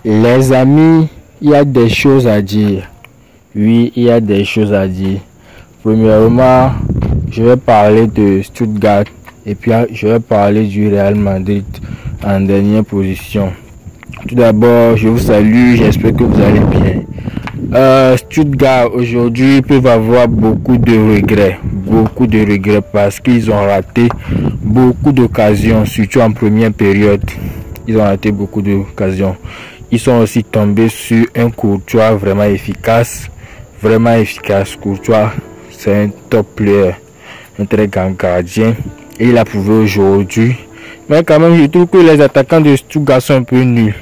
Les amis, il y a des choses à dire. Oui, il y a des choses à dire. Premièrement, je vais parler de Stuttgart et puis je vais parler du Real Madrid en dernière position. Tout d'abord, je vous salue, j'espère que vous allez bien. Stuttgart aujourd'hui peuvent avoir beaucoup de regrets parce qu'ils ont raté beaucoup d'occasions, surtout en première période. Ils ont raté beaucoup d'occasions. Ils sont aussi tombés sur un Courtois vraiment efficace. Courtois, c'est un top player, un très grand gardien. Et il a prouvé aujourd'hui. Mais quand même, je trouve que les attaquants de Stuttgart sont un peu nuls.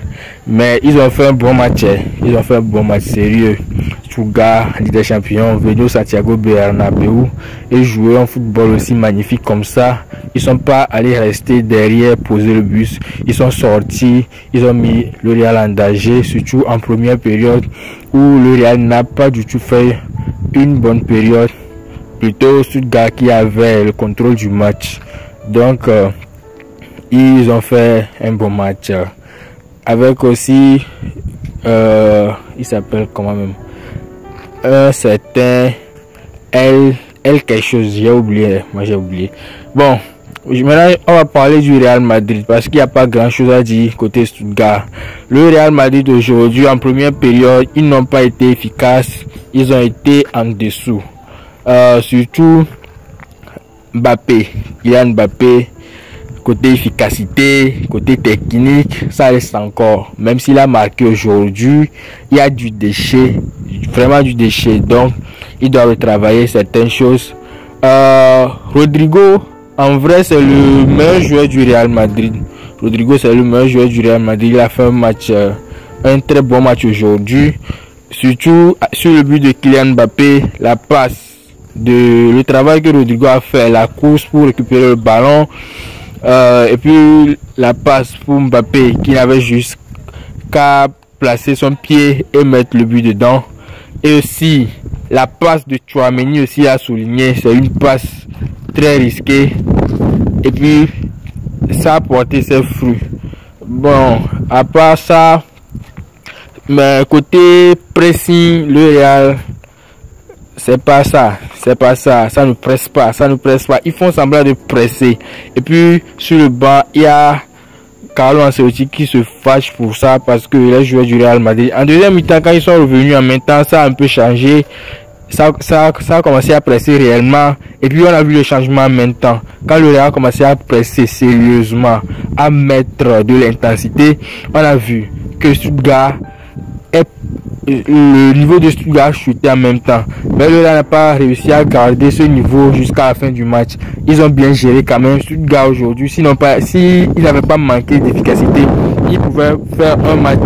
Mais ils ont fait un bon match. Ils ont fait un bon match sérieux. Stuttgart, Ligue des Champions, venu au Santiago Bernabéu et jouer un football aussi magnifique comme ça. Ils sont pas allés rester derrière, poser le bus. Ils sont sortis. Ils ont mis le Real en danger, surtout en première période où le Real n'a pas du tout fait une bonne période. Plutôt Stuttgart qui avait le contrôle du match. Donc, ils ont fait un bon match. Avec aussi, il s'appelle comment même, un certain L quelque chose, j'ai oublié. Bon, maintenant on va parler du Real Madrid parce qu'il n'y a pas grand chose à dire côté Stuttgart. Le Real Madrid aujourd'hui en première période, ils n'ont pas été efficaces, ils ont été en dessous. Surtout Kylian Mbappé, côté efficacité, côté technique, ça reste encore. Même s'il a marqué aujourd'hui, il y a du déchet, vraiment du déchet. Donc, il doit retravailler certaines choses. Rodrigo, en vrai, c'est le meilleur joueur du Real Madrid. Il a fait un match, un très bon match aujourd'hui. Surtout sur le but de Kylian Mbappé, la passe, le travail que Rodrigo a fait, la course pour récupérer le ballon. Et puis la passe pour Mbappé qui n'avait juste qu'à placer son pied et mettre le but dedans. Et aussi la passe de Tchouaméni aussi a souligné, c'est une passe très risquée. Et puis ça a porté ses fruits. Bon, à part ça, mais côté pressing, le Real, c'est pas ça, ça ne presse pas, ils font semblant de presser. Et puis sur le banc, il y a Carlo Ancelotti qui se fâche pour ça parce que les joueurs du Real Madrid, en deuxième mi-temps, quand ils sont revenus en même temps, ça a un peu changé, ça a commencé à presser réellement. Et puis on a vu le changement en même temps, quand le Real a commencé à presser sérieusement, à mettre de l'intensité, on a vu que Stuttgart, le niveau de Stuttgart chutait en même temps, mais le Real n'a pas réussi à garder ce niveau jusqu'à la fin du match. Ils ont bien géré quand même Stuttgart aujourd'hui, sinon pas, si ils n'avaient pas manqué d'efficacité, ils pouvaient faire un match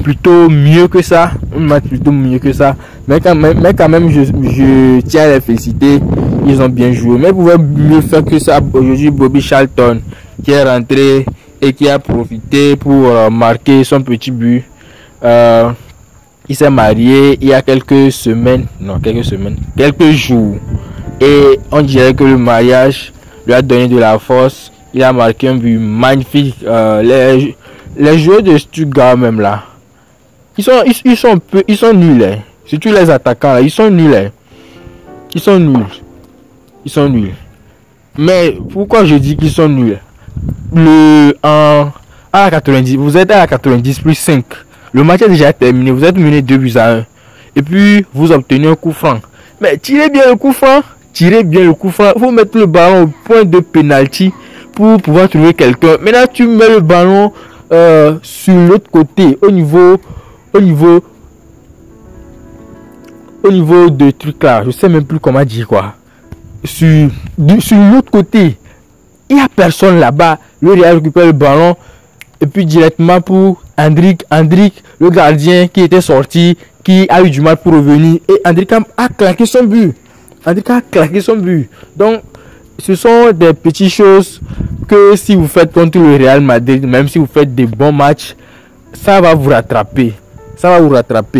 plutôt mieux que ça, mais quand même je tiens à les féliciter, ils ont bien joué, mais ils pouvaient mieux faire que ça. Aujourd'hui, Bobby Charlton qui est rentré et qui a profité pour marquer son petit but. Il s'est marié il y a quelques jours, et on dirait que le mariage lui a donné de la force. Il a marqué un but magnifique. Les joueurs de Stuttgart même là, ils sont nuls, hein. Surtout les attaquants là, ils sont nuls. Mais pourquoi je dis qu'ils sont nuls? À la 90, vous êtes à la 90 plus 5. Le match est déjà terminé, vous êtes mené 2-1. Et puis, vous obtenez un coup franc. Mais tirez bien le coup franc. Il faut mettre le ballon au point de pénalty pour pouvoir trouver quelqu'un. Maintenant, tu mets le ballon sur l'autre côté, au niveau de truc là. Je sais même plus comment dire quoi. Sur l'autre côté, il n'y a personne là-bas. Le Real récupère le ballon. Et puis directement pour Hendrik, le gardien qui était sorti, qui a eu du mal pour revenir. Et Hendrik a claqué son but. Donc, ce sont des petites choses que si vous faites contre le Real Madrid, même si vous faites des bons matchs, ça va vous rattraper.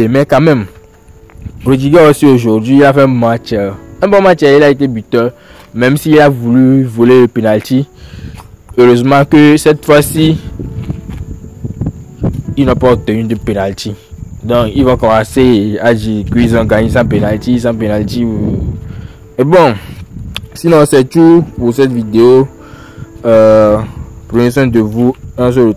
Mais quand même, Rodrigo aussi aujourd'hui, il a fait un bon match, il a été buteur, même s'il a voulu voler le penalty. Heureusement que cette fois-ci, ils n'ont pas obtenu de penalty. Donc il va commencer à dire qu'ils ont gagné sans penalty. Et bon, sinon c'est tout pour cette vidéo. Prenez soin de vous. Un seul.